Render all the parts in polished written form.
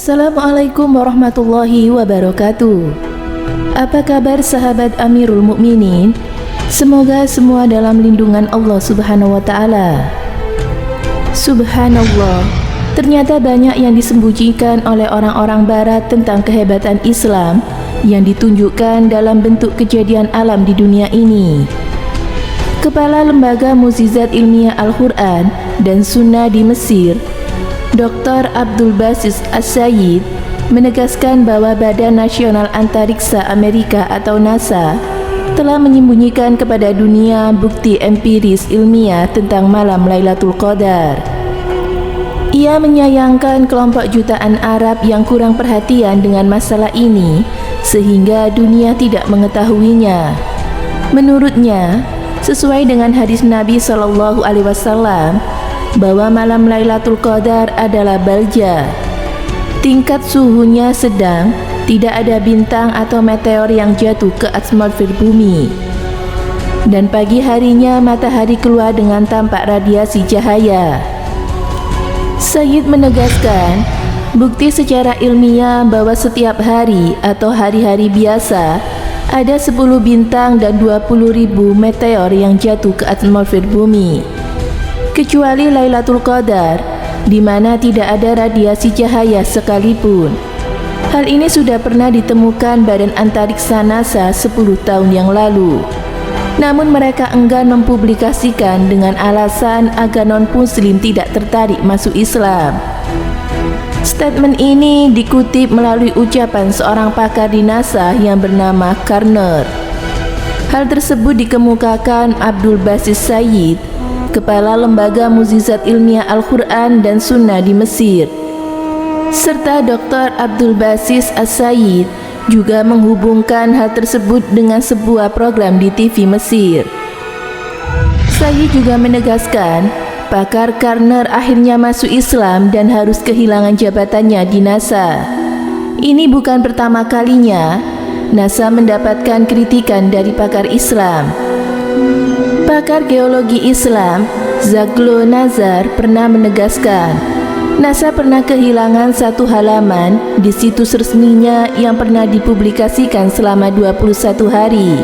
Assalamualaikum warahmatullahi wabarakatuh. Apa kabar sahabat Amirul Mukminin? Semoga semua dalam lindungan Allah Subhanahu wa taala. Subhanallah, ternyata banyak yang disembunyikan oleh orang-orang barat tentang kehebatan Islam yang ditunjukkan dalam bentuk kejadian alam di dunia ini. Kepala Lembaga Mukjizat Ilmiah Al-Quran dan Sunnah di Mesir, Dr. Abdul Basis As-Sayyid, menegaskan bahwa Badan Nasional Antariksa Amerika atau NASA telah menyembunyikan kepada dunia bukti empiris ilmiah tentang malam Lailatul Qadar. Ia menyayangkan kelompok jutaan Arab yang kurang perhatian dengan masalah ini sehingga dunia tidak mengetahuinya. Menurutnya, sesuai dengan hadis Nabi SAW, bahwa malam Lailatul Qadar adalah balja. Tingkat suhunya sedang, tidak ada bintang atau meteor yang jatuh ke atmosfer bumi. Dan pagi harinya matahari keluar dengan tampak radiasi cahaya. Sayyid menegaskan, bukti secara ilmiah bahwa setiap hari atau hari-hari biasa ada 10 bintang dan 20.000 meteor yang jatuh ke atmosfer bumi, kecuali Lailatul Qadar, di mana tidak ada radiasi cahaya sekalipun. Hal ini sudah pernah ditemukan Badan Antariksa NASA 10 tahun yang lalu. Namun mereka enggan mempublikasikan dengan alasan agar non-muslim tidak tertarik masuk Islam. Statement ini dikutip melalui ucapan seorang pakar di NASA yang bernama Karner. Hal tersebut dikemukakan Abdul Basis Sayyid, Kepala Lembaga Mukjizat Ilmiah Al-Quran dan Sunnah di Mesir, serta Dr. Abdul Basis As-Sayyid juga menghubungkan hal tersebut dengan sebuah program di TV Mesir. Sayyid juga menegaskan, pakar Karner akhirnya masuk Islam dan harus kehilangan jabatannya di NASA. Ini bukan pertama kalinya NASA mendapatkan kritikan dari pakar Islam. Pakar geologi Islam, Zaglo Nazar, pernah menegaskan, NASA pernah kehilangan satu halaman di situs resminya yang pernah dipublikasikan selama 21 hari.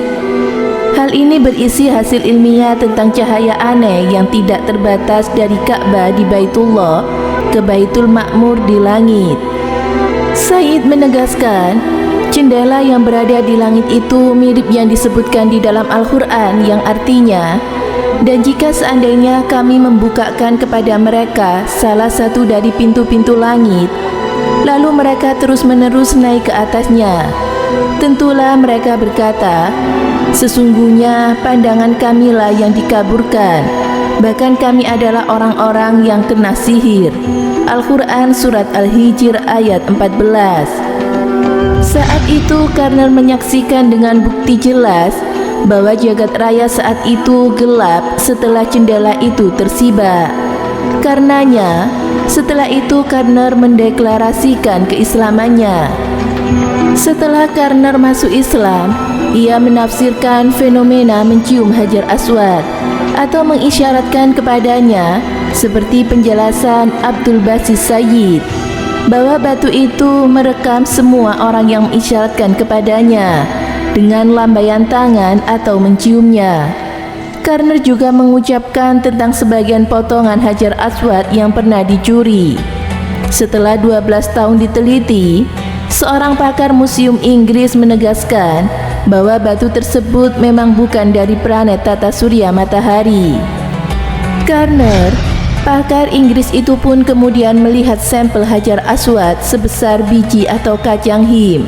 Hal ini berisi hasil ilmiah tentang cahaya aneh yang tidak terbatas dari Ka'bah di Baitullah ke Baitul Ma'mur di langit. Sayyid menegaskan, jendela yang berada di langit itu mirip yang disebutkan di dalam Al-Quran yang artinya, dan jika seandainya kami membukakan kepada mereka salah satu dari pintu-pintu langit, lalu mereka terus-menerus naik ke atasnya, tentulah mereka berkata, sesungguhnya pandangan kamilah yang dikaburkan, bahkan kami adalah orang-orang yang kena sihir. Al-Quran Surat Al-Hijr ayat 14. Saat itu Karner menyaksikan dengan bukti jelas bahwa jagat raya saat itu gelap setelah jendela itu tersibak. Karenanya, setelah itu Karner mendeklarasikan keislamannya. Setelah Karner masuk Islam, ia menafsirkan fenomena mencium Hajar Aswad atau mengisyaratkan kepadanya seperti penjelasan Abdul Basis Sayyid, bahwa batu itu merekam semua orang yang mengisyaratkan kepadanya dengan lambaian tangan atau menciumnya. Karner juga mengucapkan tentang sebagian potongan Hajar Aswad yang pernah dicuri. Setelah 12 tahun diteliti, seorang pakar museum Inggris menegaskan bahwa batu tersebut memang bukan dari planet tata surya matahari. Karner, pakar Inggris itu pun kemudian melihat sampel Hajar Aswad sebesar biji atau kacang him.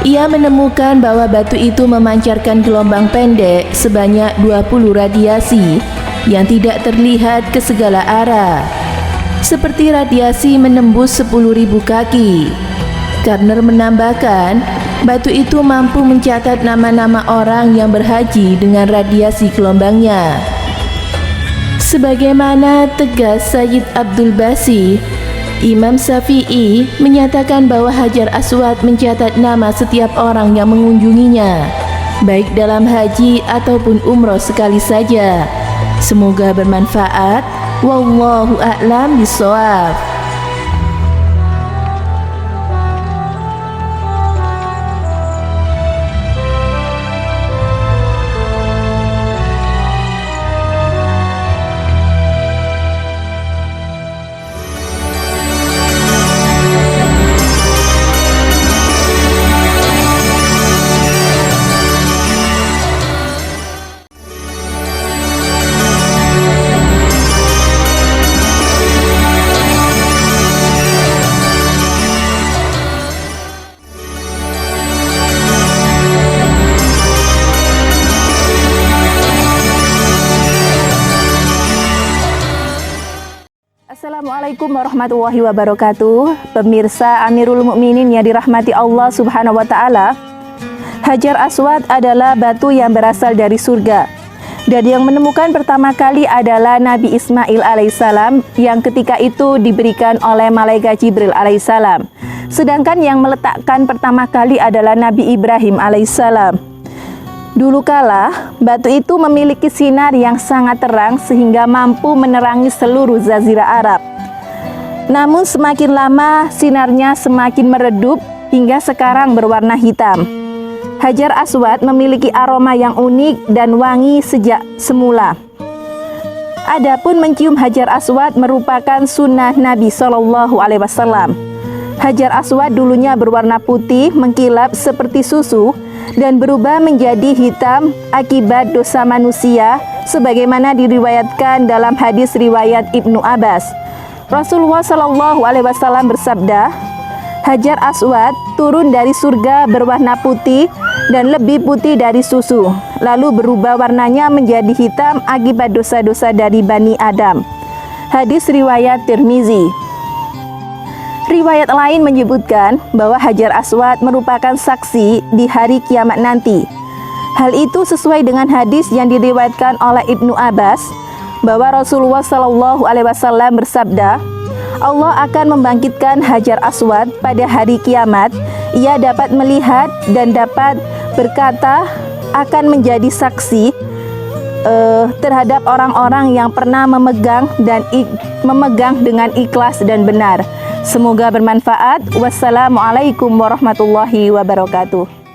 Ia menemukan bahwa batu itu memancarkan gelombang pendek sebanyak 20 radiasi yang tidak terlihat ke segala arah, seperti radiasi menembus 10.000 kaki. Karner menambahkan, batu itu mampu mencatat nama-nama orang yang berhaji dengan radiasi gelombangnya. Sebagaimana tegas Sayyid Abdul Basis, Imam Syafi'i menyatakan bahwa Hajar Aswad mencatat nama setiap orang yang mengunjunginya, baik dalam haji ataupun umroh sekali saja. Semoga bermanfaat. Wallahu a'lam bishawab. Assalamualaikum warahmatullahi wabarakatuh. Pemirsa Amirul Mukminin yang dirahmati Allah Subhanahu wa taala. Hajar Aswad adalah batu yang berasal dari surga. Dan yang menemukan pertama kali adalah Nabi Ismail alaihissalam yang ketika itu diberikan oleh malaikat Jibril alaihissalam. Sedangkan yang meletakkan pertama kali adalah Nabi Ibrahim alaihissalam. Dulu kala, batu itu memiliki sinar yang sangat terang sehingga mampu menerangi seluruh Jazirah Arab. Namun semakin lama sinarnya semakin meredup hingga sekarang berwarna hitam. Hajar Aswad memiliki aroma yang unik dan wangi sejak semula. Adapun mencium Hajar Aswad merupakan sunnah Nabi SAW. Hajar Aswad dulunya berwarna putih mengkilap seperti susu dan berubah menjadi hitam akibat dosa manusia sebagaimana diriwayatkan dalam hadis riwayat Ibnu Abbas. Rasulullah SAW bersabda, Hajar Aswad turun dari surga berwarna putih dan lebih putih dari susu, lalu berubah warnanya menjadi hitam akibat dosa-dosa dari Bani Adam. Hadis riwayat Tirmizi. Riwayat lain menyebutkan bahwa Hajar Aswad merupakan saksi di hari kiamat nanti. Hal itu sesuai dengan hadis yang diriwayatkan oleh Ibnu Abbas bahwa Rasulullah SAW bersabda, Allah akan membangkitkan Hajar Aswad pada hari kiamat. Ia dapat melihat dan dapat berkata akan menjadi saksi terhadap orang-orang yang pernah memegang dengan ikhlas dan benar. Semoga bermanfaat. Wassalamualaikum warahmatullahi wabarakatuh.